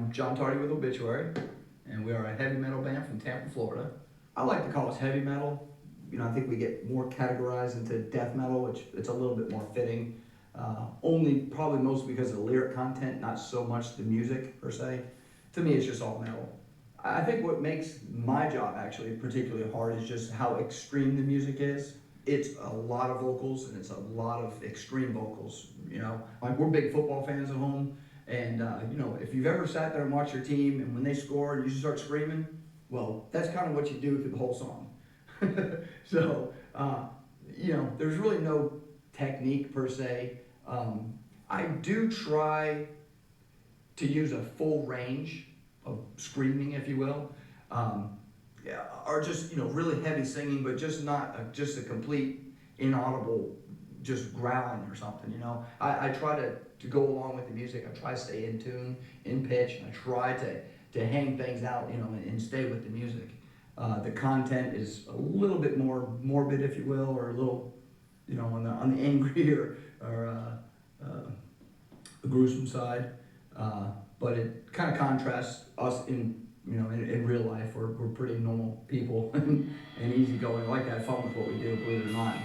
I'm John Tardy with Obituary, and we are a heavy metal band from Tampa, Florida. I like to call us heavy metal. I think we get more categorized into death metal, which it's a little bit more fitting. Only probably mostly because of the lyric content, not so much the music per se. To me, it's just all metal. I think what makes my job actually particularly hard is just how extreme the music is. It's a lot of vocals and it's a lot of extreme vocals, Like we're big football fans at home, and if you've ever sat there and watched your team and when they score and you just start screaming, well, that's kind of what you do through the whole song. So, there's really no technique per se. I do try to use a full range of screaming, if you will, or just really heavy singing, but just not just a complete inaudible, just growling or something. I try to go along with the music. I try to stay in tune, in pitch, and I try to hang things out, and stay with the music. The content is a little bit more morbid, if you will, or a little, on the angry or gruesome side. But it kind of contrasts us in real life. We're pretty normal people and easygoing. I like to have fun with what we do, believe it or not.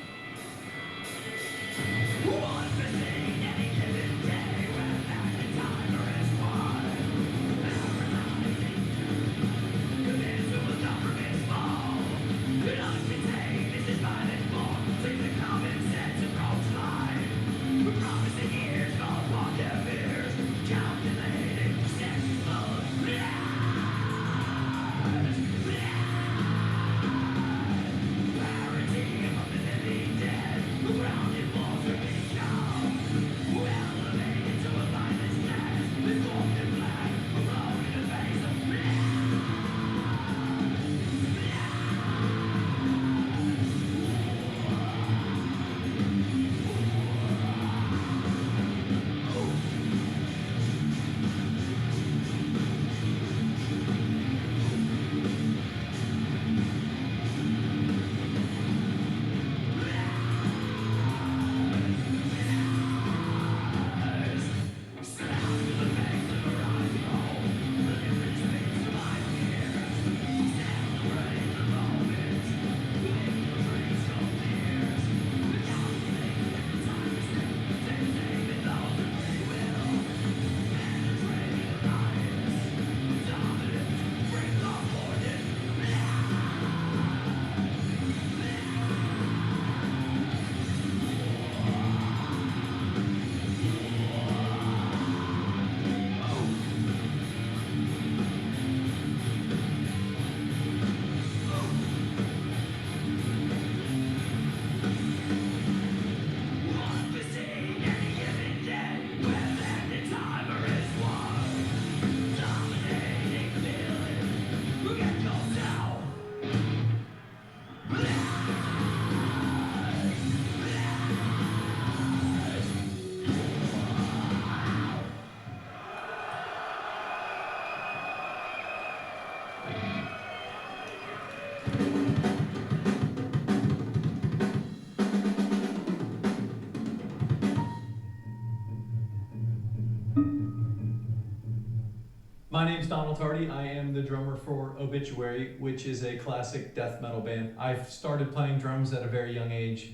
My name's Donald Tardy. I am the drummer for Obituary, which is a classic death metal band. I started playing drums at a very young age,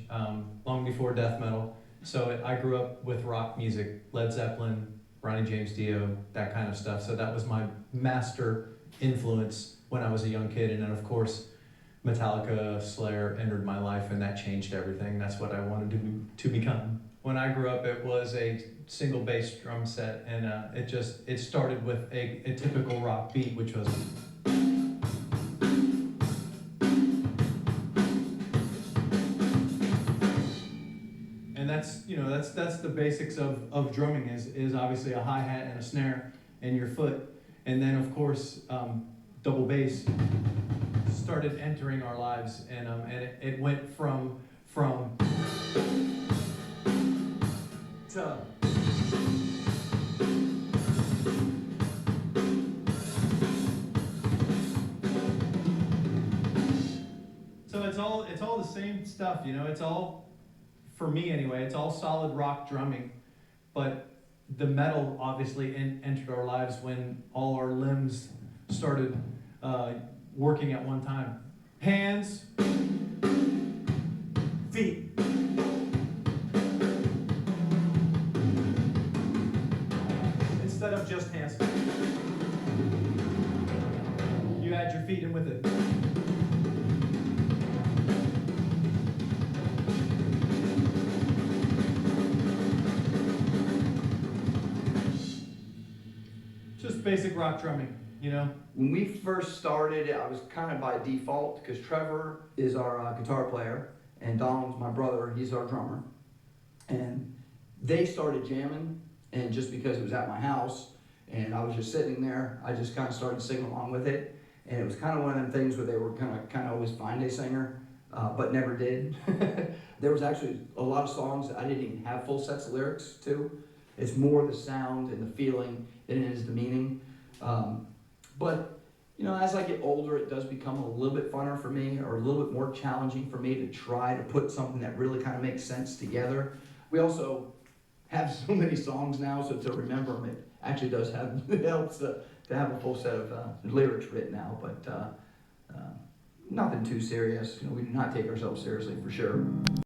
long before death metal. So I grew up with rock music, Led Zeppelin, Ronnie James Dio, that kind of stuff. So that was my master influence when I was a young kid. And then of course, Metallica, Slayer entered my life, and that changed everything. That's what I wanted to become. When I grew up, it was a single bass drum set, and it started with a typical rock beat, which was. And that's the basics of drumming is obviously a hi-hat and a snare and your foot, and then of course double bass started entering our lives, and it went from to. So it's all the same stuff, It's all, for me anyway, it's all solid rock drumming, but the metal obviously entered our lives when all our limbs started working at one time. Hands, feet. Instead of just hands, you add your feet in with it. Just basic rock drumming, you know? When we first started, I was kind of by default because Trevor is our guitar player and Donald's my brother, he's our drummer. And they started jamming, and just because it was at my house and I was just sitting there, I just kind of started singing along with it. And it was kind of one of them things where they were kind of always find a singer, but never did. There was actually a lot of songs that I didn't even have full sets of lyrics to. It's more the sound and the feeling than it is the meaning. But you know, as I get older, it does become a little bit funner for me, or a little bit more challenging for me to try to put something that really kind of makes sense together. We also have so many songs now, so to remember them, it actually does have, it helps to have a full set of lyrics written out, but nothing too serious. You know, we do not take ourselves seriously for sure.